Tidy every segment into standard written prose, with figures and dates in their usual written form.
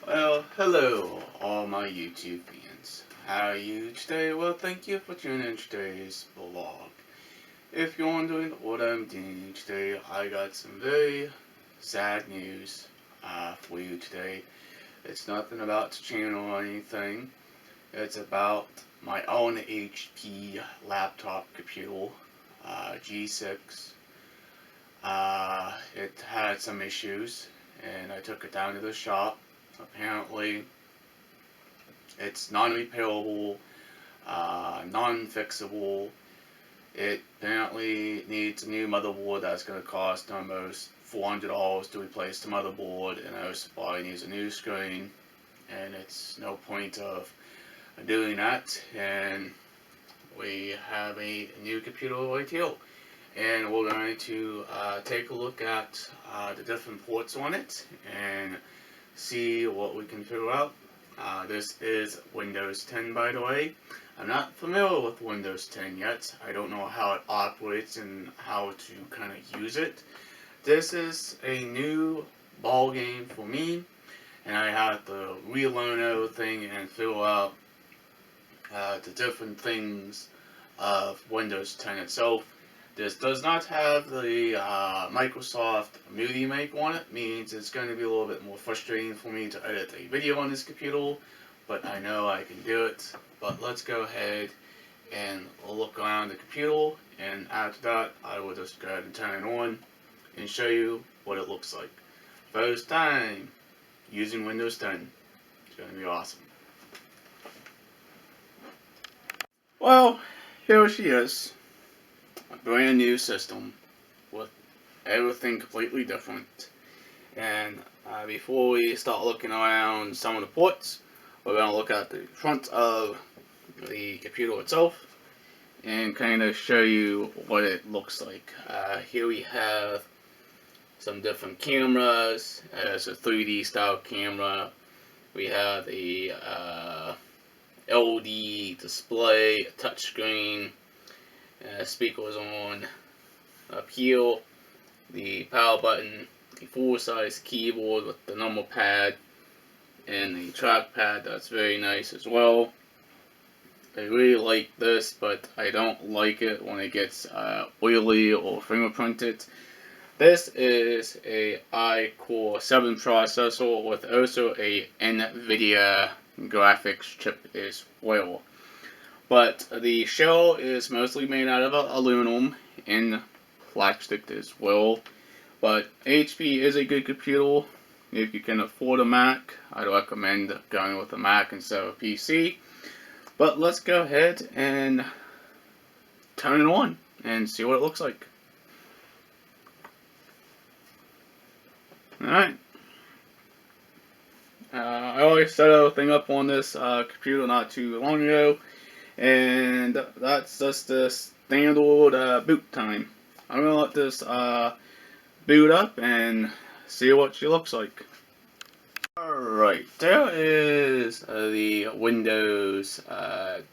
Well, hello, all my YouTube fans. How are you today? Well, thank you for tuning in today's vlog. If you're wondering what I'm doing today, I got some very sad news for you today. It's nothing about the channel or anything. It's about my own HP laptop computer, G6. It had some issues, and I took it down to the shop. Apparently, it's non-repairable, non-fixable. It apparently needs a new motherboard that's going to cost almost $400 to replace the motherboard, and also probably needs a new screen. And it's no point of doing that. And we have a new computer right here, and we're going to take a look at the different ports on it and see what we can figure out. This is Windows 10, by the way. I'm not familiar with Windows 10 yet. I don't know how it operates and how to kind of use it. This is a new ball game for me, and I have to relearn everything and figure out the different things of Windows 10 itself. This does not have the Microsoft Movie Maker on it, means it's going to be a little bit more frustrating for me to edit a video on this computer, but I know I can do it. But let's go ahead and look around the computer, and after that I will just go ahead and turn it on and show you what it looks like. First time using Windows 10. It's going to be awesome. Well, here she is. A brand new system with everything completely different. And before we start looking around some of the ports, we're going to look at the front of the computer itself and kind of show you what it looks like. Here we have some different cameras. It's a 3D style camera. We have a LED display, a touchscreen, speakers on up here, the power button, a full-size keyboard with the number pad, and the trackpad. That's very nice as well. I really like this, but I don't like it when it gets oily or fingerprinted. This is a iCore 7 processor with also a NVIDIA graphics chip as well. But the shell is mostly made out of aluminum and plastic as well. But HP is a good computer. If you can afford a Mac, I'd recommend going with a Mac instead of a PC. But let's go ahead and turn it on and see what it looks like. Alright. I already set everything up on this computer not too long ago, and that's just the standard boot time. I'm going to let this boot up and see what she looks like. Alright, there is the Windows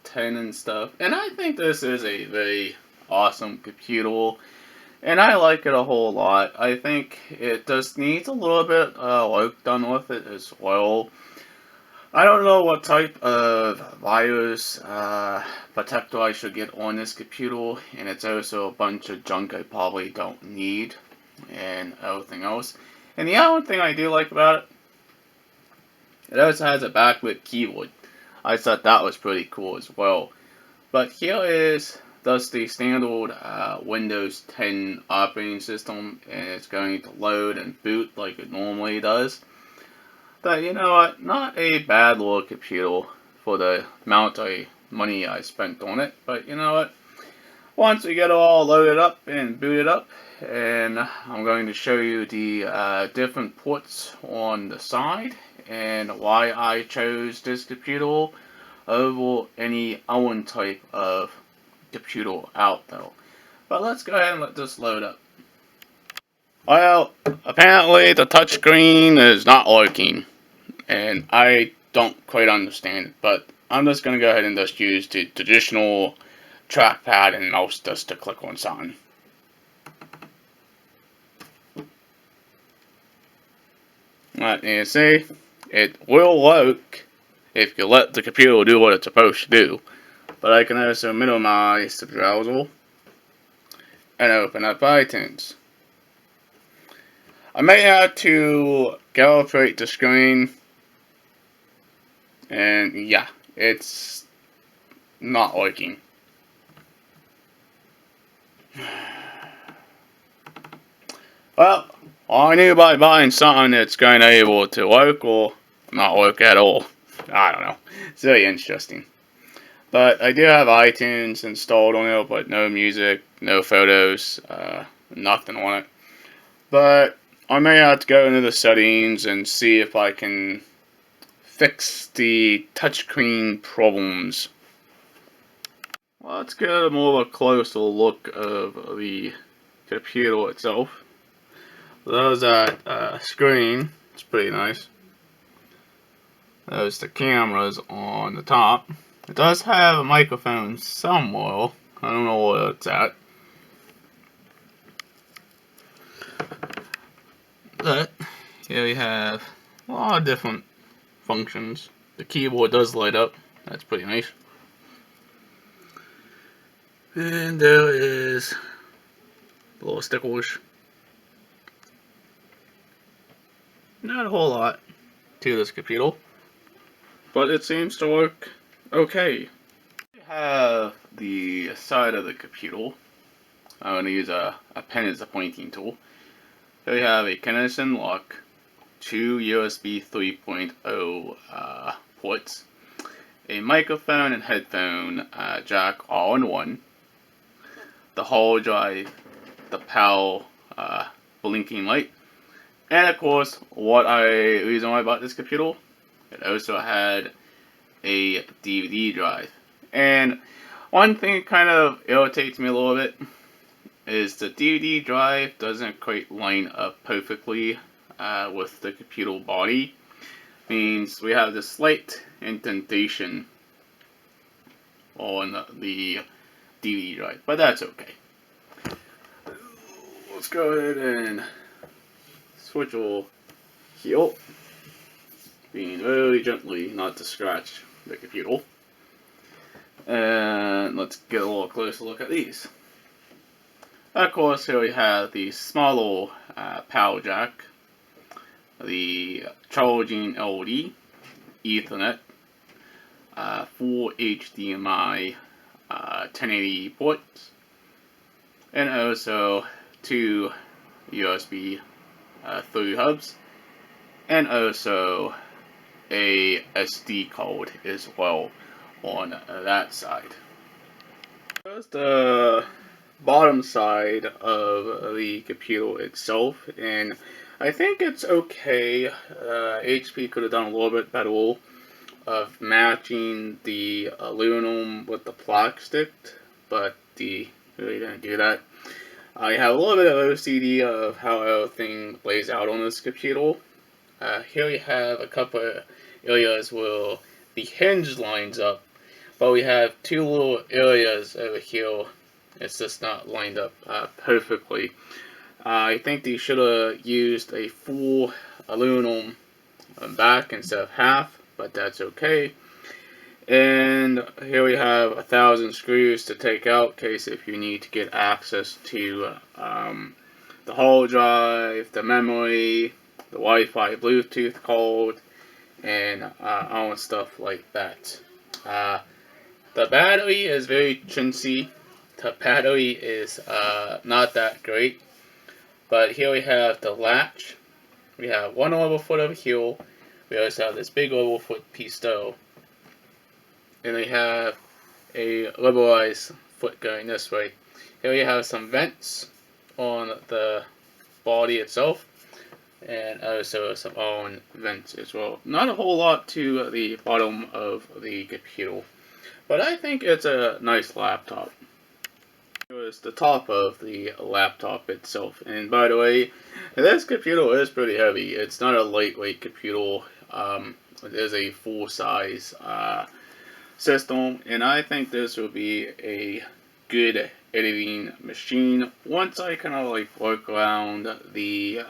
10 and stuff, and I think this is a very awesome computer, and I like it a whole lot. I think it just needs a little bit work done with it as well. I don't know what type of virus protector I should get on this computer, and it's also a bunch of junk I probably don't need, and everything else. And the other thing I do like about it also has a backlit keyboard. I thought that was pretty cool as well. But here is thus the standard Windows 10 operating system, and it's going to load and boot like it normally does. But you know what, not a bad little computer for the amount of money I spent on it. But you know what, once we get it all loaded up and booted up, and I'm going to show you the different ports on the side and why I chose this computer over any other type of computer out there. But let's go ahead and let this load up. Well, apparently the touchscreen is not working, and I don't quite understand it, but I'm just going to go ahead and just use the traditional trackpad and mouse just to click on something. Let me see, It will work if you let the computer do what it's supposed to do. But I can also minimize the browser and open up iTunes. I may have to calibrate the screen, and yeah, it's not working. Well, I knew by buying something that's going to be able to work or not work at all. I don't know. It's very interesting. But I do have iTunes installed on it, but no music, no photos, nothing on it. But I may have to go into the settings and see if I can fix the touchscreen problems. Well, let's get a more of a closer look of the computer itself. There's that screen. It's pretty nice. There's the cameras on the top. It does have a microphone somewhere. I don't know where it's at. But here we have a lot of different functions. The keyboard does light up. That's pretty nice. And there is the little stickers. Not a whole lot to this computer, but it seems to work okay. We have the side of the computer. I'm going to use a pen as a pointing tool. Here we have a Kinetic lock, 2 USB 3.0 ports, a microphone and headphone jack all in one, the hard drive, the power blinking light, and of course, reason why I bought this computer, it also had a DVD drive. And one thing that kind of irritates me a little bit is the DVD drive doesn't quite line up perfectly with the computer body. Means we have this slight indentation on the DVD drive, but that's okay. Let's go ahead and switch over here, being very gently, not to scratch the computer. And let's get a little closer look at these. Of course, here we have the smaller power jack, the charging LED, Ethernet, 4 HDMI 1080 ports, and also 2 USB 3 hubs, and also a SD card as well on that side. Here's the bottom side of the computer itself, and I think it's okay. HP could have done a little bit better of matching the aluminum with the plastic, but they really didn't do that. I have a little bit of OCD of how everything lays out on this computer. Here we have a couple of areas where the hinge lines up, but we have 2 little areas over here. It's just not lined up perfectly. I think they should have used a full aluminum back instead of half, but that's okay. And here we have 1,000 screws to take out in case if you need to get access to the hard drive, the memory, the Wi-Fi, Bluetooth card, and all stuff like that. The battery is very chintzy. The battery is not that great. But here we have the latch. We have one over foot over here. We also have this big over foot piece though. And we have a liberalized foot going this way. Here we have some vents on the body itself, and also some own vents as well. Not a whole lot to the bottom of the computer, but I think it's a nice laptop. Here's the top of the laptop itself, and by the way, this computer is pretty heavy. It's not a lightweight computer. It is a full-size system, and I think this will be a good editing machine once I kind of like work around the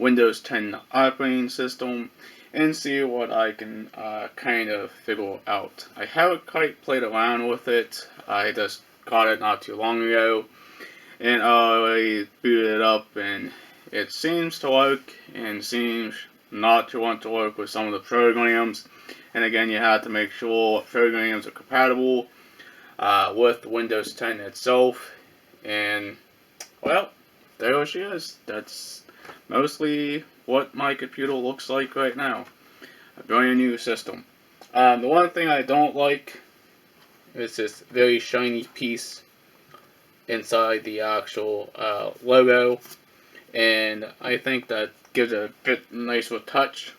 Windows 10 operating system and see what I can kind of figure out. I haven't quite played around with it. I just got it not too long ago, and I already booted it up, and it seems to work, and seems not to want to work with some of the programs. And again, you have to make sure what programs are compatible with Windows 10 itself. And well, there she is. That's mostly what my computer looks like right now. A brand new system. The one thing I don't like is this very shiny piece inside the actual logo, and I think that gives it a bit nicer touch,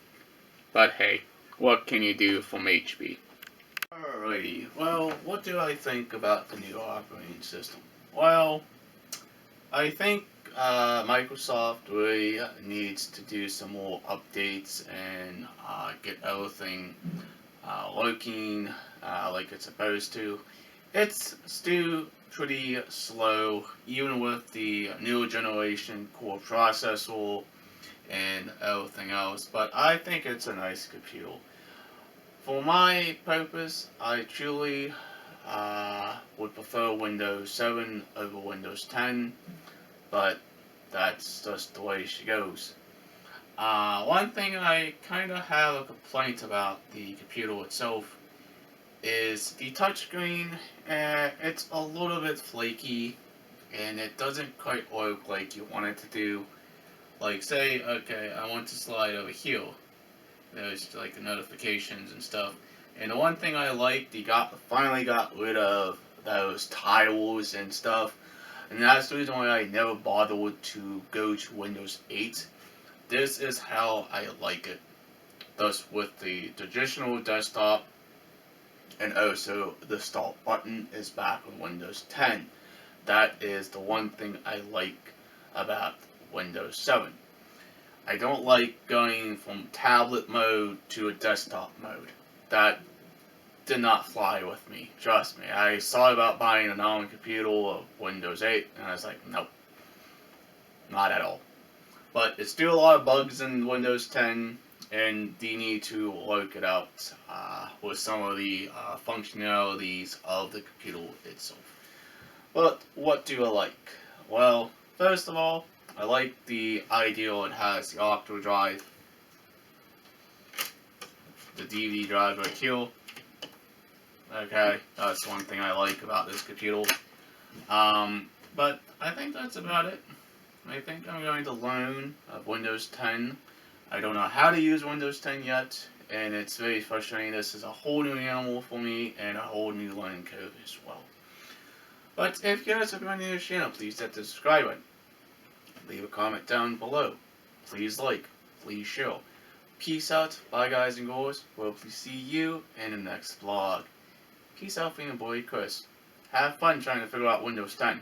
but hey, what can you do from HP? Alrighty, well, what do I think about the new operating system? Well, I think Microsoft really needs to do some more updates and get everything working like it's supposed to. It's still pretty slow, even with the new generation core processor and everything else, but I think it's a nice computer. For my purpose, I truly would prefer Windows 7 over Windows 10, but that's just the way she goes. One thing I kind of have a complaint about the computer itself is the touchscreen. It's a little bit flaky, and it doesn't quite work like you want it to do. Like, say, okay, I want to slide over here. There's like the notifications and stuff. And the one thing I liked, finally got rid of those tiles and stuff. And that's the reason why I never bothered to go to Windows 8. This is how I like it. Thus, with the traditional desktop, and also the start button is back on Windows 10. That is the one thing I like about Windows 7. I don't like going from tablet mode to a desktop mode. That did not fly with me. Trust me. I thought about buying a normal computer of Windows 8, and I was like, nope. Not at all. But it's still a lot of bugs in Windows 10, and you need to work it out with some of the functionalities of the computer itself. But what do I like? Well, first of all, I like the idea it has the Octo drive, the DVD drive right here. Okay, that's one thing I like about this computer. But I think that's about it. I think I'm going to learn Windows 10. I don't know how to use Windows 10 yet, and it's very frustrating. This is a whole new animal for me, and a whole new learning curve as well. But if you guys have been new to this channel, please hit the subscribe button. Leave a comment down below. Please like. Please share. Peace out. Bye guys and girls. We'll see you in the next vlog. Peace out from your boy Chris. Have fun trying to figure out Windows 10.